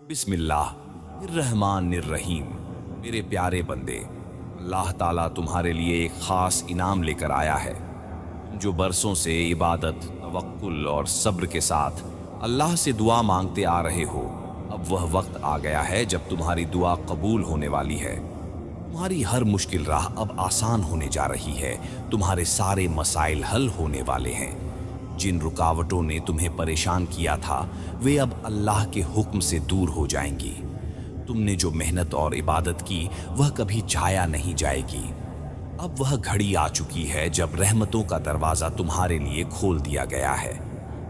बिस्मिल्लाहिर्रहमानिर्रहीम। मेरे प्यारे बंदे, अल्लाह ताला तुम्हारे लिए एक ख़ास इनाम लेकर आया है। जो बरसों से इबादत, तवक्कुल और सब्र के साथ अल्लाह से दुआ मांगते आ रहे हो, अब वह वक्त आ गया है जब तुम्हारी दुआ कबूल होने वाली है। तुम्हारी हर मुश्किल राह अब आसान होने जा रही है। तुम्हारे सारे मसाइल हल होने वाले हैं। जिन रुकावटों ने तुम्हें परेशान किया था, वे अब अल्लाह के हुक्म से दूर हो जाएंगी। तुमने जो मेहनत और इबादत की, वह कभी जाया नहीं जाएगी। अब वह घड़ी आ चुकी है जब रहमतों का दरवाज़ा तुम्हारे लिए खोल दिया गया है।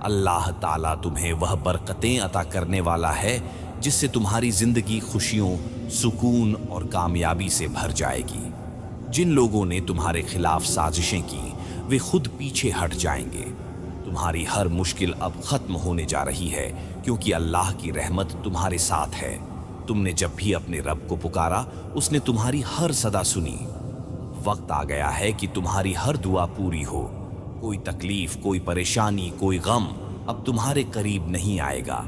अल्लाह ताला तुम्हें वह बरकतें अता करने वाला है जिससे तुम्हारी जिंदगी खुशियों, सुकून और कामयाबी से भर जाएगी। जिन लोगों ने तुम्हारे खिलाफ साजिशें की, वे खुद पीछे हट जाएंगे। तुम्हारी हर मुश्किल अब खत्म होने जा रही है, क्योंकि अल्लाह की रहमत तुम्हारे साथ है। तुमने जब भी अपने रब को पुकारा, उसने तुम्हारी हर सदा सुनी। वक्त आ गया है कि तुम्हारी हर दुआ पूरी हो। कोई तकलीफ, कोई परेशानी, कोई गम अब तुम्हारे करीब नहीं आएगा।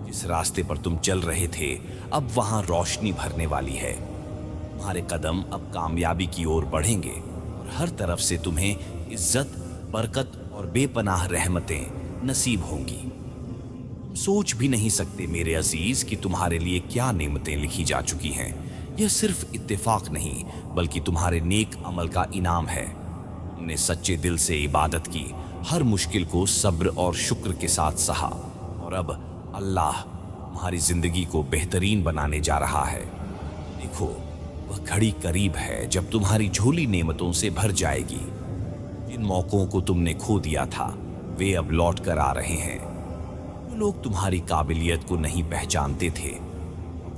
जिस रास्ते पर तुम चल रहे थे, अब वहां रोशनी भरने वाली है। तुम्हारे कदम अब कामयाबी की ओर बढ़ेंगे और हर तरफ से तुम्हें इज्जत, बरकत और बेपनाह रहमतें नसीब होंगी। तुम सोच भी नहीं सकते मेरे अजीज कि तुम्हारे लिए क्या नेमतें लिखी जा चुकी हैं। यह सिर्फ इत्तेफाक नहीं, बल्कि तुम्हारे नेक अमल का इनाम है। तुमने सच्चे दिल से इबादत की, हर मुश्किल को सब्र और शुक्र के साथ सहा, और अब अल्लाह तुम्हारी जिंदगी को बेहतरीन बनाने जा रहा है। देखो, वह घड़ी करीब है जब तुम्हारी झोली नेमतों से भर जाएगी। जिन मौकों को तुमने खो दिया था, वे अब लौट कर आ रहे हैं। जो लोग तुम्हारी काबिलियत को नहीं पहचानते थे,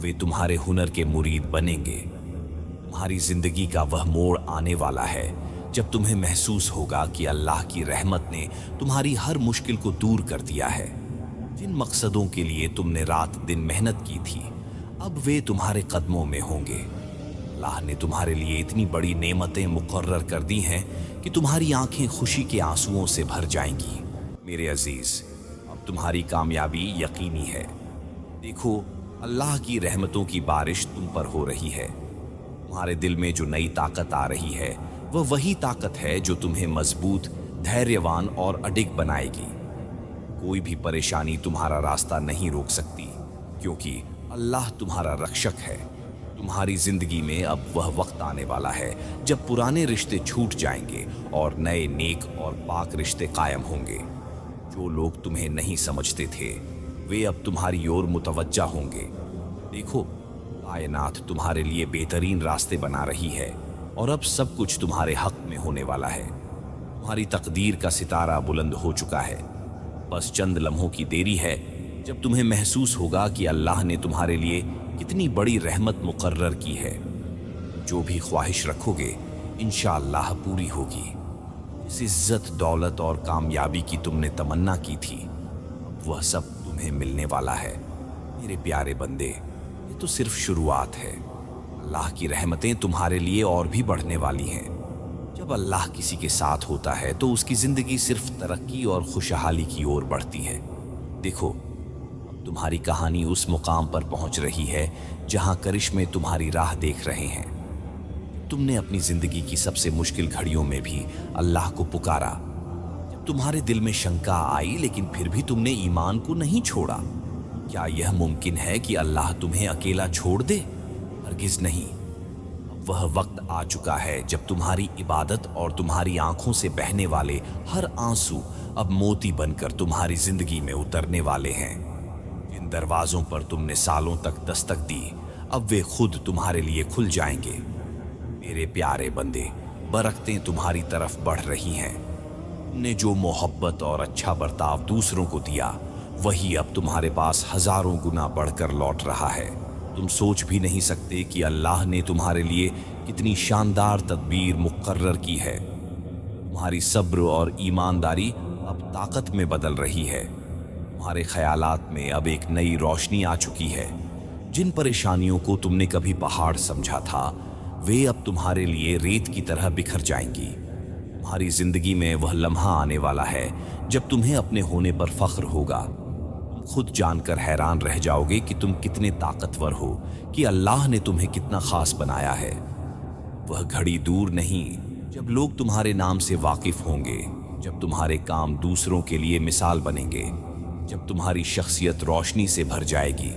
वे तुम्हारे हुनर के मुरीद बनेंगे। तुम्हारी जिंदगी का वह मोड़ आने वाला है जब तुम्हें महसूस होगा कि अल्लाह की रहमत ने तुम्हारी हर मुश्किल को दूर कर दिया है। जिन मकसदों के लिए तुमने रात दिन मेहनत की थी, अब वे तुम्हारे कदमों में होंगे। अल्लाह ने तुम्हारे लिए इतनी बड़ी नेमतें मुकर्रर कर दी हैं कि तुम्हारी आंखें खुशी के आंसुओं से भर जाएंगी। मेरे अजीज, अब तुम्हारी कामयाबी यकीनी है। देखो, अल्लाह की रहमतों की बारिश तुम पर हो रही है। तुम्हारे दिल में जो नई ताकत आ रही है, वह वही ताकत है जो तुम्हें मजबूत, धैर्यवान और अडिग बनाएगी। कोई भी परेशानी तुम्हारा रास्ता नहीं रोक सकती, क्योंकि अल्लाह तुम्हारा रक्षक है। तुम्हारी जिंदगी में अब वह वक्त आने वाला है जब पुराने रिश्ते छूट जाएंगे और नए नेक और पाक रिश्ते कायम होंगे। जो लोग तुम्हें नहीं समझते थे, वे अब तुम्हारी ओर मुतवज्जा होंगे। देखो, कायनात तुम्हारे लिए बेहतरीन रास्ते बना रही है और अब सब कुछ तुम्हारे हक में होने वाला है। तुम्हारी तकदीर का सितारा बुलंद हो चुका है। बस चंद लम्हों की देरी है जब तुम्हें महसूस होगा कि अल्लाह ने तुम्हारे लिए कितनी बड़ी रहमत मुकर्रर की है। जो भी ख्वाहिश रखोगे, इंशाअल्लाह पूरी होगी। इस इज्जत, दौलत और कामयाबी की तुमने तमन्ना की थी, वह सब तुम्हें मिलने वाला है। मेरे प्यारे बंदे, ये तो सिर्फ शुरुआत है। अल्लाह की रहमतें तुम्हारे लिए और भी बढ़ने वाली हैं। जब अल्लाह किसी के साथ होता है तो उसकी जिंदगी सिर्फ तरक्की और खुशहाली की ओर बढ़ती है। देखो, अब तुम्हारी कहानी उस मुकाम पर पहुंच रही है जहां करिश्मे तुम्हारी राह देख रहे हैं। तुमने अपनी जिंदगी की सबसे मुश्किल घड़ियों में भी अल्लाह को पुकारा। जब तुम्हारे दिल में शंका आई, लेकिन फिर भी तुमने ईमान को नहीं छोड़ा। क्या यह मुमकिन है कि अल्लाह तुम्हें अकेला छोड़ दे? हरगिज नहीं। वह वक्त आ चुका है जब तुम्हारी इबादत और तुम्हारी आंखों से बहने वाले हर आंसू अब मोती बनकर तुम्हारी जिंदगी में उतरने वाले हैं। जिन दरवाजों पर तुमने सालों तक दस्तक दी, अब वे खुद तुम्हारे लिए खुल जाएंगे। मेरे प्यारे बंदे, बरकतें तुम्हारी तरफ बढ़ रही हैं। तुमने जो मोहब्बत और अच्छा बर्ताव दूसरों को दिया, वही अब तुम्हारे पास हजारों गुना बढ़कर लौट रहा है। तुम सोच भी नहीं सकते कि अल्लाह ने तुम्हारे लिए कितनी शानदार तदबीर मुकर्रर की है। तुम्हारी सब्र और ईमानदारी अब ताकत में बदल रही है। तुम्हारे ख्यालात में अब एक नई रोशनी आ चुकी है। जिन परेशानियों को तुमने कभी पहाड़ समझा था, वे अब तुम्हारे लिए रेत की तरह बिखर जाएंगी। तुम्हारी जिंदगी में वह लम्हा आने वाला है जब तुम्हें अपने होने पर फख्र होगा। तुम खुद जानकर हैरान रह जाओगे कि तुम कितने ताकतवर हो, कि अल्लाह ने तुम्हें कितना खास बनाया है। वह घड़ी दूर नहीं जब लोग तुम्हारे नाम से वाकिफ होंगे, जब तुम्हारे काम दूसरों के लिए मिसाल बनेंगे, जब तुम्हारी शख्सियत रोशनी से भर जाएगी।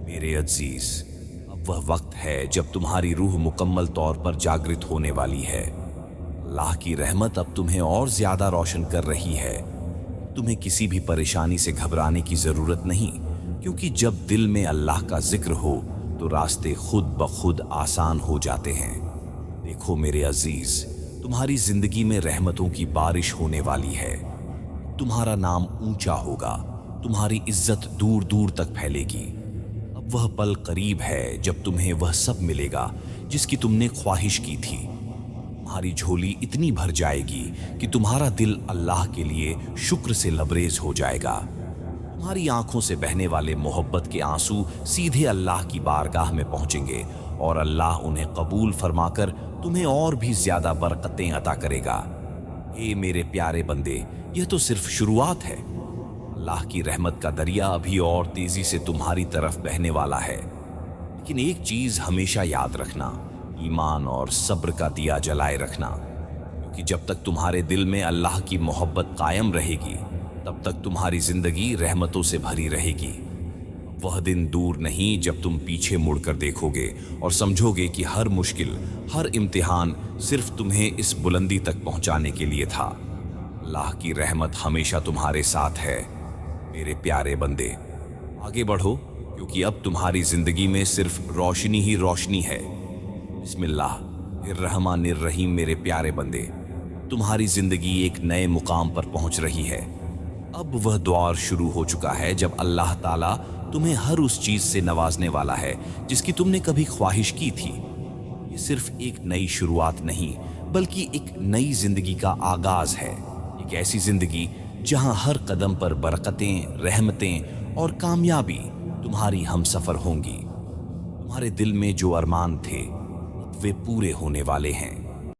मेरे अजीज, अब वह वक्त है जब तुम्हारी रूह मुकम्मल तौर पर जागृत होने वाली है। अल्लाह की रहमत अब तुम्हें और ज्यादा रोशन कर रही है। तुम्हें किसी भी परेशानी से घबराने की जरूरत नहीं, क्योंकि जब दिल में अल्लाह का जिक्र हो तो रास्ते खुद ब खुद आसान हो जाते हैं। देखो मेरे अजीज, तुम्हारी जिंदगी में रहमतों की बारिश होने वाली है। तुम्हारा नाम ऊंचा होगा, तुम्हारी इज्जत दूर दूर तक फैलेगी। अब वह पल करीब है जब तुम्हें वह सब मिलेगा जिसकी तुमने ख्वाहिश की थी। तुम्हारी झोली इतनी भर जाएगी कि तुम्हारा दिल अल्लाह के लिए शुक्र से लबरेज हो जाएगा। तुम्हारी आंखों से बहने वाले मोहब्बत के आंसू सीधे अल्लाह की बारगाह में पहुंचेंगे और अल्लाह उन्हें कबूल फरमाकर तुम्हें और भी ज्यादा बरकतें अता करेगा। हे मेरे प्यारे बंदे, यह तो सिर्फ शुरुआत है। अल्लाह की रहमत का दरिया अभी और तेजी से तुम्हारी तरफ बहने वाला है। लेकिन एक चीज हमेशा याद रखना, ईमान और सब्र का दिया जलाए रखना, क्योंकि जब तक तुम्हारे दिल में अल्लाह की मोहब्बत कायम रहेगी तब तक तुम्हारी जिंदगी रहमतों से भरी रहेगी। वह दिन दूर नहीं जब तुम पीछे मुड़कर देखोगे और समझोगे कि हर मुश्किल, हर इम्तिहान सिर्फ तुम्हें इस बुलंदी तक पहुंचाने के लिए था। अल्लाह की रहमत हमेशा तुम्हारे साथ है। मेरे प्यारे बंदे, आगे बढ़ो, क्योंकि अब तुम्हारी जिंदगी में सिर्फ रोशनी ही रोशनी है। बिस्मिल्लाहिर्रहमानिर्रहीम। मेरे प्यारे बंदे, तुम्हारी जिंदगी एक नए मुकाम पर पहुंच रही है। अब वह दौर शुरू हो चुका है जब अल्लाह ताला तुम्हें हर उस चीज से नवाजने वाला है जिसकी तुमने कभी ख्वाहिश की थी। ये सिर्फ एक नई शुरुआत नहीं, बल्कि एक नई जिंदगी का आगाज है। एक ऐसी जिंदगी जहां हर कदम पर बरकतें, रहमतें और कामयाबी तुम्हारी हमसफर होंगी। तुम्हारे दिल में जो अरमान थे वे पूरे होने वाले हैं।